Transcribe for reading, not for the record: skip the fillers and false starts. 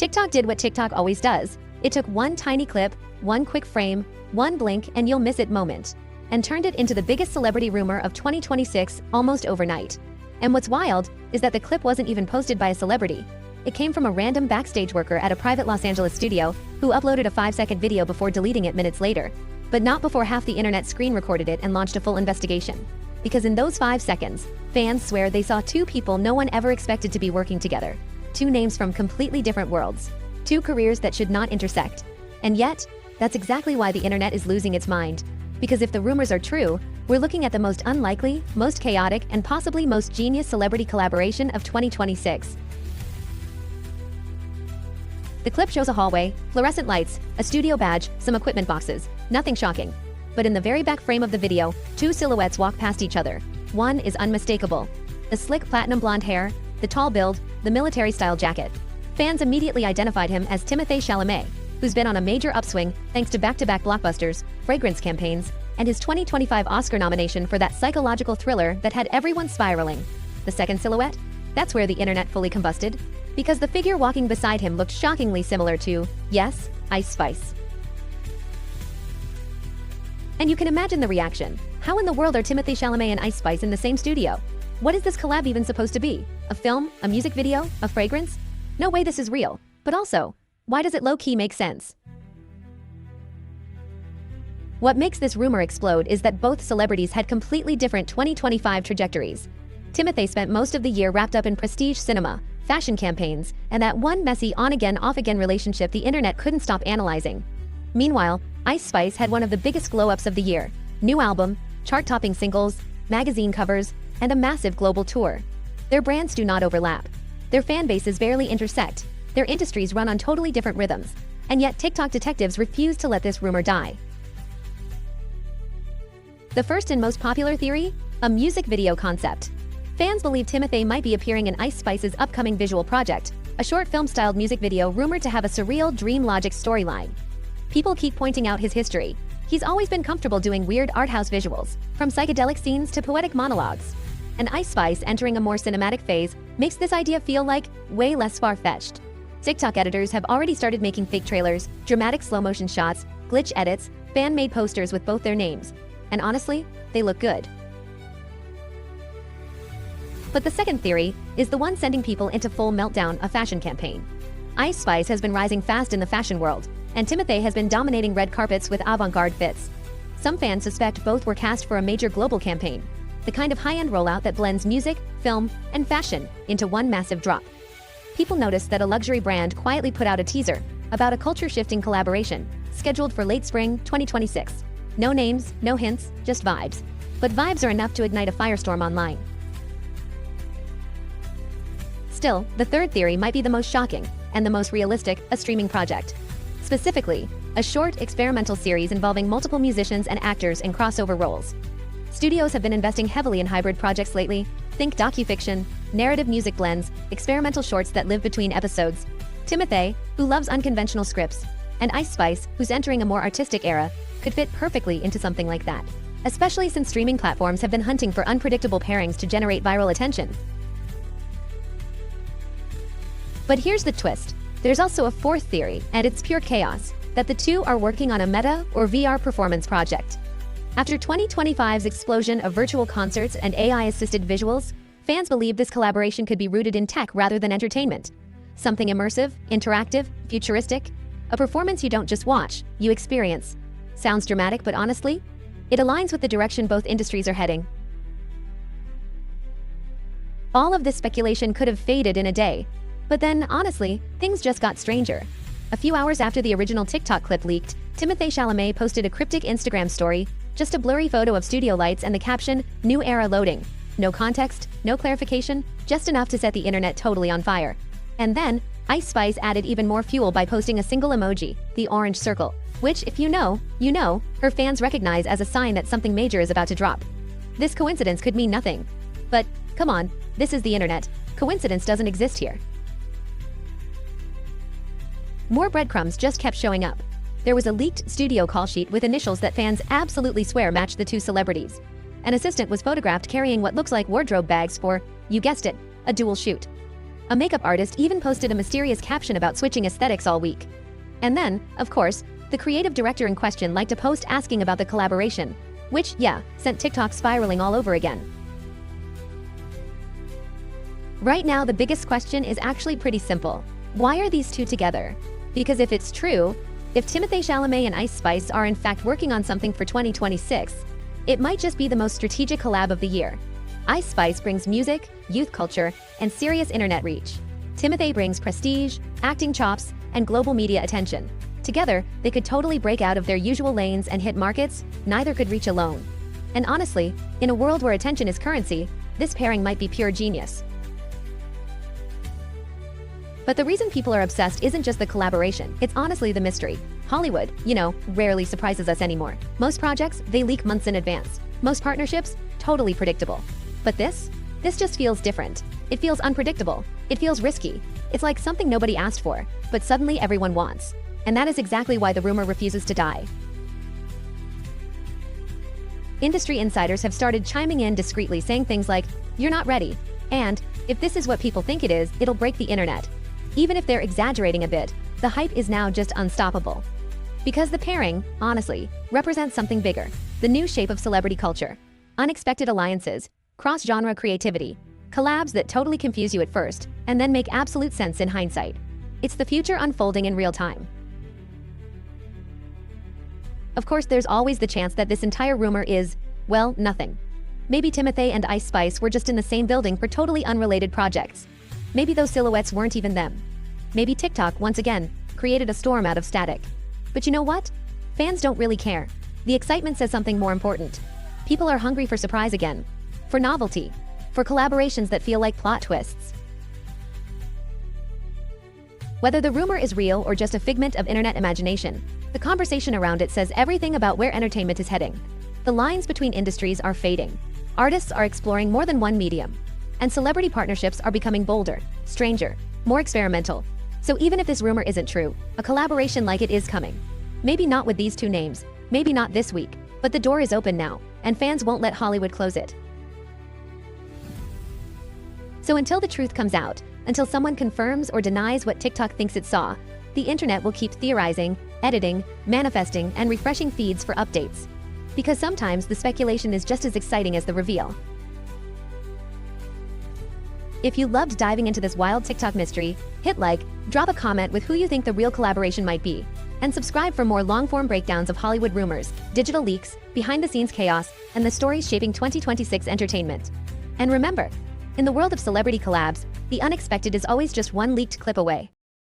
TikTok did what TikTok always does. It took one tiny clip, one quick frame, one blink and you'll miss it moment, and turned it into the biggest celebrity rumor of 2026 almost overnight. And what's wild is that the clip wasn't even posted by a celebrity. It came from a random backstage worker at a private Los Angeles studio who uploaded a 5-second video before deleting it minutes later. But not before half the internet screen recorded it and launched a full investigation. Because in those 5 seconds, fans swear they saw two people no one ever expected to be working together. Two names from completely different worlds. Two careers that should not intersect. And yet, that's exactly why the internet is losing its mind. Because if the rumors are true, we're looking at the most unlikely, most chaotic, and possibly most genius celebrity collaboration of 2026. The clip shows a hallway, fluorescent lights, a studio badge, some equipment boxes. Nothing shocking. But in the very back frame of the video, two silhouettes walk past each other. One is unmistakable. The slick platinum blonde hair, the tall build, the military-style jacket. Fans immediately identified him as Timothée Chalamet, who's been on a major upswing thanks to back-to-back blockbusters, fragrance campaigns, and his 2025 Oscar nomination for that psychological thriller that had everyone spiraling. The second silhouette? That's where the internet fully combusted, because the figure walking beside him looked shockingly similar to, yes, Ice Spice. And you can imagine the reaction. How in the world are Timothée Chalamet and Ice Spice in the same studio? What is this collab even supposed to be? A film? A music video? A fragrance? No way this is real. But also, why does it low-key make sense? What makes this rumor explode is that both celebrities had completely different 2025 trajectories. Timothée spent most of the year wrapped up in prestige cinema, fashion campaigns, and that one messy on-again, off-again relationship the internet couldn't stop analyzing. Meanwhile, Ice Spice had one of the biggest glow-ups of the year. New album, chart-topping singles, magazine covers, and a massive global tour. Their brands do not overlap. Their fan bases barely intersect. Their industries run on totally different rhythms. And yet TikTok detectives refuse to let this rumor die. The first and most popular theory? A music video concept. Fans believe Timothée might be appearing in Ice Spice's upcoming visual project, a short film-styled music video rumored to have a surreal dream logic storyline. People keep pointing out his history. He's always been comfortable doing weird art house visuals, from psychedelic scenes to poetic monologues. And Ice Spice entering a more cinematic phase makes this idea feel like way less far-fetched. TikTok editors have already started making fake trailers, dramatic slow-motion shots, glitch edits, fan-made posters with both their names. And honestly, they look good. But the second theory is the one sending people into full meltdown: a fashion campaign. Ice Spice has been rising fast in the fashion world, and Timothée has been dominating red carpets with avant-garde fits. Some fans suspect both were cast for a major global campaign, the kind of high-end rollout that blends music, film, and fashion into one massive drop. People noticed that a luxury brand quietly put out a teaser about a culture-shifting collaboration scheduled for late spring 2026. No names, no hints, just vibes. But vibes are enough to ignite a firestorm online. Still, the third theory might be the most shocking and the most realistic: a streaming project. Specifically, a short, experimental series involving multiple musicians and actors in crossover roles. Studios have been investing heavily in hybrid projects lately. Think docufiction, narrative music blends, experimental shorts that live between episodes. Timothée, who loves unconventional scripts, and Ice Spice, who's entering a more artistic era, could fit perfectly into something like that, especially since streaming platforms have been hunting for unpredictable pairings to generate viral attention. But here's the twist. There's also a fourth theory, and it's pure chaos, that the two are working on a meta or VR performance project. After 2025's explosion of virtual concerts and AI-assisted visuals, fans believe this collaboration could be rooted in tech rather than entertainment. Something immersive, interactive, futuristic, a performance you don't just watch, you experience. Sounds dramatic, but honestly, it aligns with the direction both industries are heading. All of this speculation could have faded in a day. But then, honestly, things just got stranger. A few hours after the original TikTok clip leaked, Timothée Chalamet posted a cryptic Instagram story, just a blurry photo of studio lights and the caption, "New era loading." No context, no clarification, just enough to set the internet totally on fire. And then, Ice Spice added even more fuel by posting a single emoji, the orange circle, which, if you know, her fans recognize as a sign that something major is about to drop. This coincidence could mean nothing. But, come on, this is the internet. Coincidence doesn't exist here. More breadcrumbs just kept showing up. There was a leaked studio call sheet with initials that fans absolutely swear matched the two celebrities. An assistant was photographed carrying what looks like wardrobe bags for, you guessed it, a dual shoot. A makeup artist even posted a mysterious caption about switching aesthetics all week. And then, of course, the creative director in question liked a post asking about the collaboration, which, yeah, sent TikTok spiraling all over again. Right now, the biggest question is actually pretty simple. Why are these two together? Because if it's true, if Timothée Chalamet and Ice Spice are in fact working on something for 2026, it might just be the most strategic collab of the year. Ice Spice brings music, youth culture, and serious internet reach. Timothée brings prestige, acting chops, and global media attention. Together, they could totally break out of their usual lanes and hit markets neither could reach alone. And honestly, in a world where attention is currency, this pairing might be pure genius. But the reason people are obsessed isn't just the collaboration, it's honestly the mystery. Hollywood, rarely surprises us anymore. Most projects, they leak months in advance. Most partnerships, totally predictable. But this just feels different. It feels unpredictable. It feels risky. It's like something nobody asked for, but suddenly everyone wants. And that is exactly why the rumor refuses to die. Industry insiders have started chiming in discreetly, saying things like, "You're not ready," and "If this is what people think it is, it'll break the internet." Even if they're exaggerating a bit, the hype is now just unstoppable. Because the pairing, honestly, represents something bigger. The new shape of celebrity culture. Unexpected alliances, cross-genre creativity, collabs that totally confuse you at first, and then make absolute sense in hindsight. It's the future unfolding in real time. Of course, there's always the chance that this entire rumor is, well, nothing. Maybe Timothée and Ice Spice were just in the same building for totally unrelated projects. Maybe those silhouettes weren't even them. Maybe TikTok, once again, created a storm out of static. But you know what? Fans don't really care. The excitement says something more important. People are hungry for surprise again. For novelty. For collaborations that feel like plot twists. Whether the rumor is real or just a figment of internet imagination, the conversation around it says everything about where entertainment is heading. The lines between industries are fading. Artists are exploring more than one medium. And celebrity partnerships are becoming bolder, stranger, more experimental. So even if this rumor isn't true, a collaboration like it is coming. Maybe not with these two names, maybe not this week, but the door is open now, and fans won't let Hollywood close it. So until the truth comes out, until someone confirms or denies what TikTok thinks it saw, the internet will keep theorizing, editing, manifesting, and refreshing feeds for updates. Because sometimes the speculation is just as exciting as the reveal. If you loved diving into this wild TikTok mystery, hit like, drop a comment with who you think the real collaboration might be, and subscribe for more long-form breakdowns of Hollywood rumors, digital leaks, behind-the-scenes chaos, and the stories shaping 2026 entertainment. And remember, in the world of celebrity collabs, the unexpected is always just one leaked clip away.